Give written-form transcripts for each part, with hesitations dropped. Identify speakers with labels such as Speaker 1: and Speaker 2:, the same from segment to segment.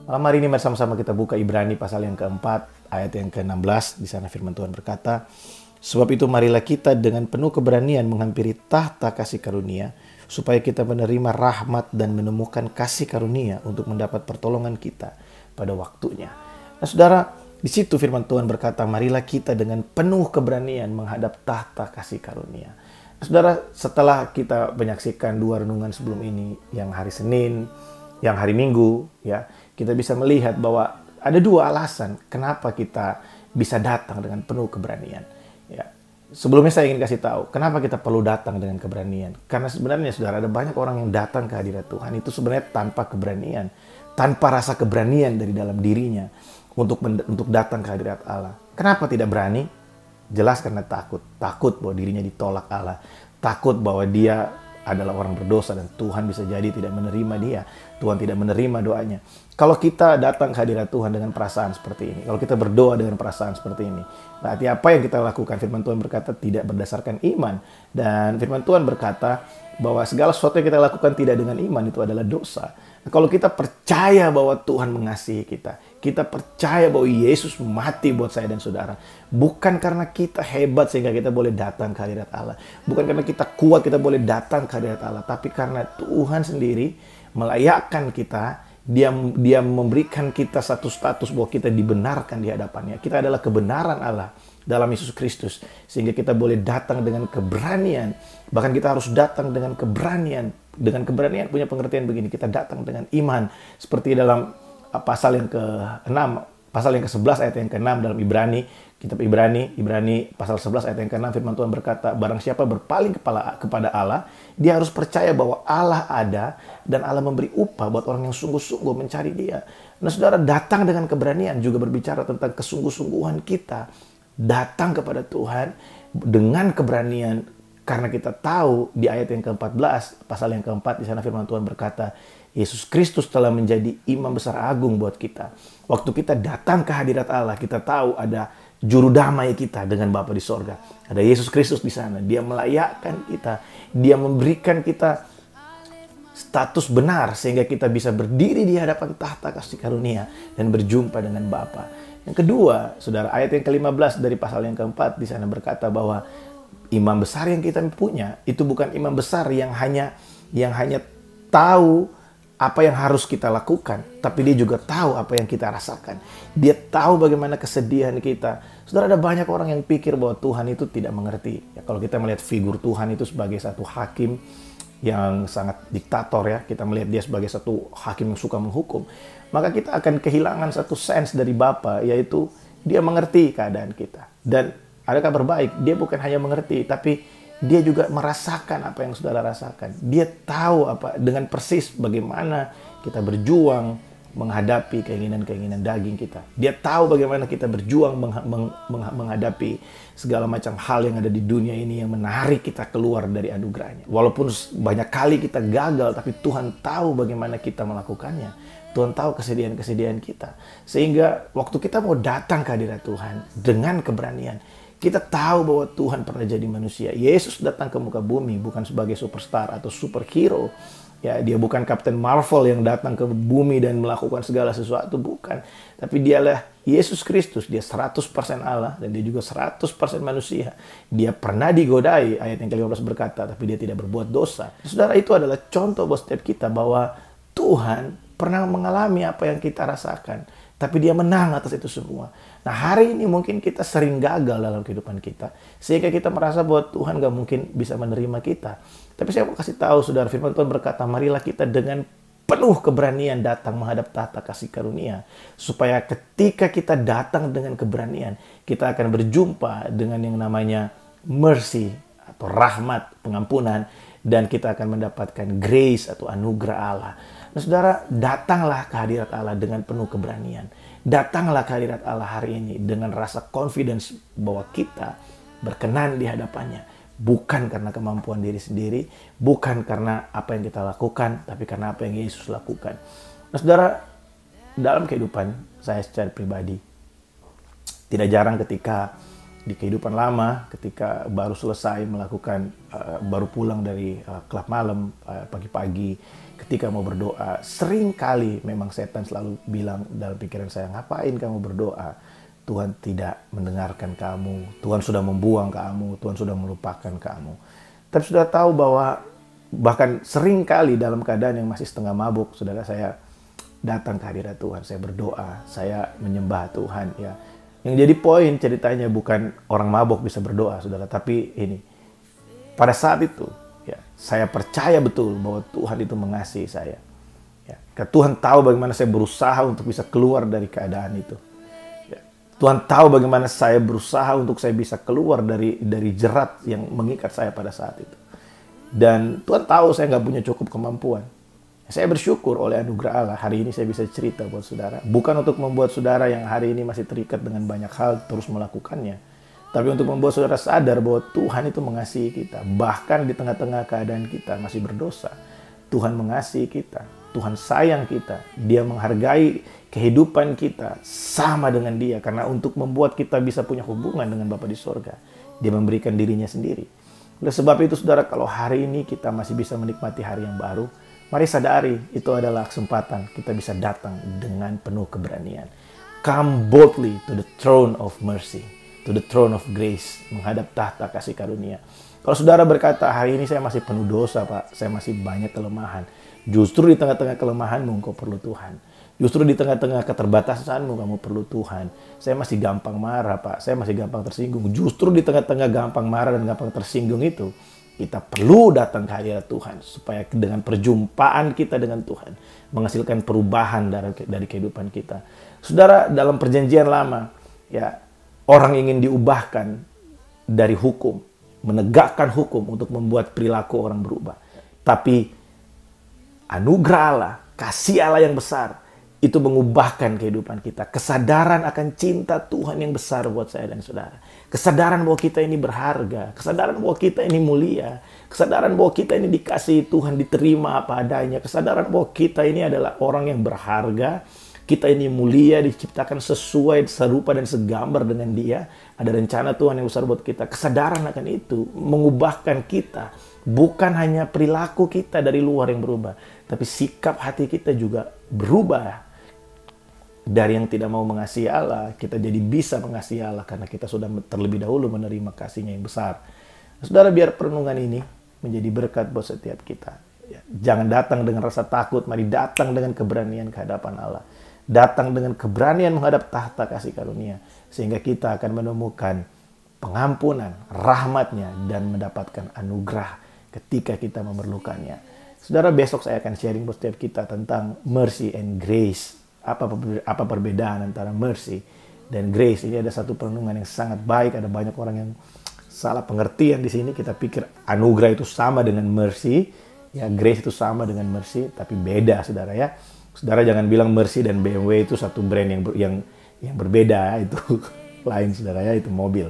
Speaker 1: Malam hari ini mari sama-sama kita buka Ibrani pasal yang keempat, ayat yang ke-16. Di sana firman Tuhan berkata, sebab itu marilah kita dengan penuh keberanian menghampiri tahta kasih karunia, supaya kita menerima rahmat dan menemukan kasih karunia untuk mendapat pertolongan kita pada waktunya. Nah saudara, di situ firman Tuhan berkata, marilah kita dengan penuh keberanian menghadap tahta kasih karunia. Nah, saudara, setelah kita menyaksikan dua renungan sebelum ini, yang hari Senin, yang hari Minggu, ya, kita bisa melihat bahwa ada dua alasan kenapa kita bisa datang dengan penuh keberanian. Ya. Sebelumnya saya ingin kasih tahu, kenapa kita perlu datang dengan keberanian. Karena sebenarnya saudara, ada banyak orang yang datang ke hadirat Tuhan itu sebenarnya tanpa keberanian, tanpa rasa keberanian dari dalam dirinya untuk datang ke hadirat Allah. Kenapa tidak berani? Jelas karena takut bahwa dirinya ditolak Allah, takut bahwa dia adalah orang berdosa dan Tuhan bisa jadi tidak menerima dia. Tuhan tidak menerima doanya. Kalau kita datang ke hadirat Tuhan dengan perasaan seperti ini, kalau kita berdoa dengan perasaan seperti ini, berarti apa yang kita lakukan? Firman Tuhan berkata tidak berdasarkan iman. Dan firman Tuhan berkata bahwa segala sesuatu yang kita lakukan tidak dengan iman itu adalah dosa. Nah, kalau kita percaya bahwa Tuhan mengasihi kita percaya bahwa Yesus mati buat saya dan saudara, bukan karena kita hebat sehingga kita boleh datang ke hadirat Allah, bukan karena kita kuat kita boleh datang ke hadirat Allah, tapi karena Tuhan sendiri melayakkan kita. Dia memberikan kita satu status bahwa kita dibenarkan di hadapannya. Kita adalah kebenaran Allah dalam Yesus Kristus, sehingga kita boleh datang dengan keberanian. Bahkan kita harus datang dengan keberanian. Dengan keberanian punya pengertian begini, kita datang dengan iman, seperti dalam pasal yang ke-6, pasal yang ke-11 ayat yang ke-6 dalam Ibrani, kitab Ibrani pasal 11 ayat yang ke-6, firman Tuhan berkata, barang siapa berpaling kepada Allah, dia harus percaya bahwa Allah ada dan Allah memberi upah buat orang yang sungguh-sungguh mencari dia. Nah saudara, datang dengan keberanian juga berbicara tentang kesungguh-sungguhan kita datang kepada Tuhan dengan keberanian, karena kita tahu di ayat yang ke-14, pasal yang ke-4, di sana firman Tuhan berkata, Yesus Kristus telah menjadi imam besar agung buat kita. Waktu kita datang ke hadirat Allah, kita tahu ada juru damai kita dengan Bapa di sorga. Ada Yesus Kristus di sana. Dia melayakkan kita. Dia memberikan kita status benar sehingga kita bisa berdiri di hadapan tahta kasih karunia dan berjumpa dengan Bapa. Yang kedua, saudara, ayat yang ke-15 dari pasal yang ke-4 di sana berkata bahwa imam besar yang kita punya itu bukan imam besar yang hanya tahu apa yang harus kita lakukan, tapi dia juga tahu apa yang kita rasakan. Dia tahu bagaimana kesedihan kita. Saudara, ada banyak orang yang pikir bahwa Tuhan itu tidak mengerti. Ya, kalau kita melihat figur Tuhan itu sebagai satu hakim yang sangat diktator, ya, kita melihat dia sebagai satu hakim yang suka menghukum, maka kita akan kehilangan satu sense dari Bapa, yaitu dia mengerti keadaan kita. Dan ada kabar baik, dia bukan hanya mengerti, tapi dia juga merasakan apa yang saudara rasakan. Dia tahu apa dengan persis bagaimana kita berjuang menghadapi keinginan-keinginan daging kita. Dia tahu bagaimana kita berjuang menghadapi segala macam hal yang ada di dunia ini yang menarik kita keluar dari anugerahnya. Walaupun banyak kali kita gagal, tapi Tuhan tahu bagaimana kita melakukannya. Tuhan tahu kesedihan-kesedihan kita. Sehingga waktu kita mau datang ke hadirat Tuhan dengan keberanian, kita tahu bahwa Tuhan pernah jadi manusia. Yesus datang ke muka bumi bukan sebagai superstar atau superhero. Ya, dia bukan Captain Marvel yang datang ke bumi dan melakukan segala sesuatu, bukan. Tapi dialah Yesus Kristus. Dia 100% Allah dan dia juga 100% manusia. Dia pernah digodai, ayat yang ke-15 berkata, tapi dia tidak berbuat dosa. Saudara, itu adalah contoh buat setiap kita bahwa Tuhan pernah mengalami apa yang kita rasakan, tapi dia menang atas itu semua. Nah, hari ini mungkin kita sering gagal dalam kehidupan kita, sehingga kita merasa bahwa Tuhan gak mungkin bisa menerima kita. Tapi saya mau kasih tahu, saudara, firman Tuhan berkata, marilah kita dengan penuh keberanian datang menghadap tahta kasih karunia, supaya ketika kita datang dengan keberanian, kita akan berjumpa dengan yang namanya mercy atau rahmat, pengampunan, dan kita akan mendapatkan grace atau anugerah Allah. Nah, saudara, datanglah ke hadirat Allah dengan penuh keberanian. Datanglah ke hadirat Allah hari ini dengan rasa confidence bahwa kita berkenan di hadapannya. Bukan karena kemampuan diri sendiri, bukan karena apa yang kita lakukan, tapi karena apa yang Yesus lakukan. Nah, saudara, dalam kehidupan saya secara pribadi, tidak jarang ketika di kehidupan lama ketika baru selesai melakukan, baru pulang dari klub malam pagi-pagi, ketika mau berdoa, sering kali memang setan selalu bilang dalam pikiran saya, ngapain kamu berdoa? Tuhan tidak mendengarkan kamu, Tuhan sudah membuang kamu, Tuhan sudah melupakan kamu. Tapi sudah tahu bahwa bahkan sering kali dalam keadaan yang masih setengah mabuk, saudara, saya datang ke hadirat Tuhan, saya berdoa, saya menyembah Tuhan, ya. Yang jadi poin ceritanya bukan orang mabuk bisa berdoa, saudara, tapi ini, pada saat itu, ya, saya percaya betul bahwa Tuhan itu mengasihi saya. Ya, Tuhan tahu bagaimana saya berusaha untuk bisa keluar dari keadaan itu. Ya, Tuhan tahu bagaimana saya berusaha untuk saya bisa keluar dari jerat yang mengikat saya pada saat itu. Dan Tuhan tahu saya nggak punya cukup kemampuan. Saya bersyukur oleh anugerah Allah, hari ini saya bisa cerita buat saudara. Bukan untuk membuat saudara yang hari ini masih terikat dengan banyak hal terus melakukannya. Tapi untuk membuat saudara sadar bahwa Tuhan itu mengasihi kita. Bahkan di tengah-tengah keadaan kita masih berdosa, Tuhan mengasihi kita. Tuhan sayang kita. Dia menghargai kehidupan kita sama dengan Dia. Karena untuk membuat kita bisa punya hubungan dengan Bapa di sorga, Dia memberikan dirinya sendiri. Oleh sebab itu saudara, kalau hari ini kita masih bisa menikmati hari yang baru, mari sadari itu adalah kesempatan kita bisa datang dengan penuh keberanian. Come boldly to the throne of mercy, to the throne of grace, menghadap tahta kasih karunia. Kalau saudara berkata, hari ini saya masih penuh dosa, Pak, saya masih banyak kelemahan. Justru di tengah-tengah kelemahanmu engkau perlu Tuhan. Justru di tengah-tengah keterbatasanmu kamu perlu Tuhan. Saya masih gampang marah, Pak, saya masih gampang tersinggung. Justru di tengah-tengah gampang marah dan gampang tersinggung itu, kita perlu datang ke hadirat Tuhan supaya dengan perjumpaan kita dengan Tuhan menghasilkan perubahan dari kehidupan kita. Saudara, dalam perjanjian lama, ya, orang ingin diubahkan dari hukum, menegakkan hukum untuk membuat perilaku orang berubah. Tapi anugerah Allah, kasih Allah yang besar, itu mengubahkan kehidupan kita. Kesadaran akan cinta Tuhan yang besar buat saya dan saudara. Kesadaran bahwa kita ini berharga. Kesadaran bahwa kita ini mulia. Kesadaran bahwa kita ini dikasihi Tuhan, diterima apa adanya. Kesadaran bahwa kita ini adalah orang yang berharga. Kita ini mulia, diciptakan sesuai, serupa dan segambar dengan Dia. Ada rencana Tuhan yang besar buat kita. Kesadaran akan itu mengubahkan kita. Bukan hanya perilaku kita dari luar yang berubah, tapi sikap hati kita juga berubah. Dari yang tidak mau mengasihi Allah, kita jadi bisa mengasihi Allah karena kita sudah terlebih dahulu menerima kasih-Nya yang besar. Saudara, biar perenungan ini menjadi berkat buat setiap kita. Jangan datang dengan rasa takut, mari datang dengan keberanian ke hadapan Allah. Datang dengan keberanian menghadap tahta kasih karunia, sehingga kita akan menemukan pengampunan, rahmat-Nya, dan mendapatkan anugerah ketika kita memerlukannya. Saudara, besok saya akan sharing buat setiap kita tentang mercy and grace. Apa perbedaan antara mercy dan grace? Ini ada satu perenungan yang sangat baik. Ada banyak orang yang salah pengertian di sini. Kita pikir anugerah itu sama dengan mercy, ya, grace itu sama dengan mercy, tapi beda, saudara, ya. Saudara jangan bilang Mercy dan BMW itu satu brand yang berbeda, itu lain, saudara, ya, itu mobil.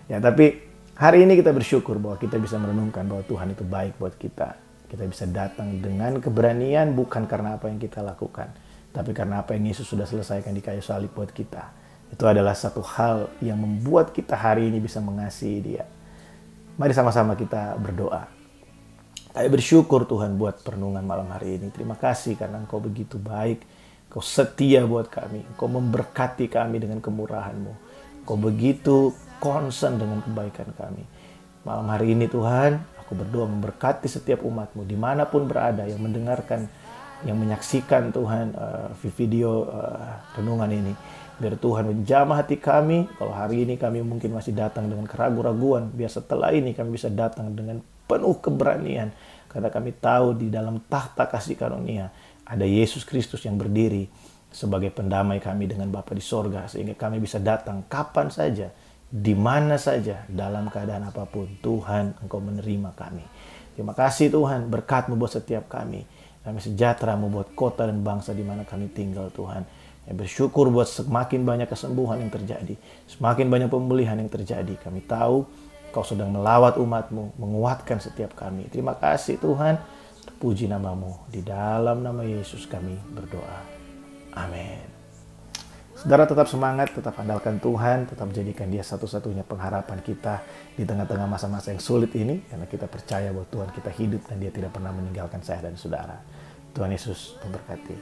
Speaker 1: Ya, tapi hari ini kita bersyukur bahwa kita bisa merenungkan bahwa Tuhan itu baik buat kita. Kita bisa datang dengan keberanian bukan karena apa yang kita lakukan, tapi karena apa yang Yesus sudah selesaikan di kayu salib buat kita. Itu adalah satu hal yang membuat kita hari ini bisa mengasihi Dia. Mari sama-sama kita berdoa. Saya bersyukur Tuhan buat perenungan malam hari ini. Terima kasih karena Engkau begitu baik. Engkau setia buat kami. Engkau memberkati kami dengan kemurahan-Mu. Engkau begitu concern dengan kebaikan kami. Malam hari ini Tuhan, aku berdoa memberkati setiap umat-Mu dimanapun berada yang mendengarkan, yang menyaksikan Tuhan video renungan ini. Biar Tuhan menjamah hati kami. Kalau hari ini kami mungkin masih datang dengan keraguan-raguan, biar setelah ini kami bisa datang dengan penuh keberanian. Karena kami tahu di dalam tahta kasih karunia ada Yesus Kristus yang berdiri sebagai pendamai kami dengan Bapa di sorga. Sehingga kami bisa datang kapan saja, di mana saja, dalam keadaan apapun. Tuhan, Engkau menerima kami. Terima kasih Tuhan, berkat-Mu buat setiap kami. Kami sejahtera-Mu buat kota dan bangsa di mana kami tinggal Tuhan. Kami bersyukur buat semakin banyak kesembuhan yang terjadi. Semakin banyak pemulihan yang terjadi. Kami tahu Kau sedang melawat umat-Mu, menguatkan setiap kami. Terima kasih Tuhan. Terpuji nama-Mu. Di dalam nama Yesus kami berdoa. Amin. Saudara tetap semangat, tetap andalkan Tuhan, tetap jadikan Dia satu-satunya pengharapan kita di tengah-tengah masa-masa yang sulit ini, karena kita percaya bahwa Tuhan kita hidup dan Dia tidak pernah meninggalkan saya dan saudara. Tuhan Yesus memberkati.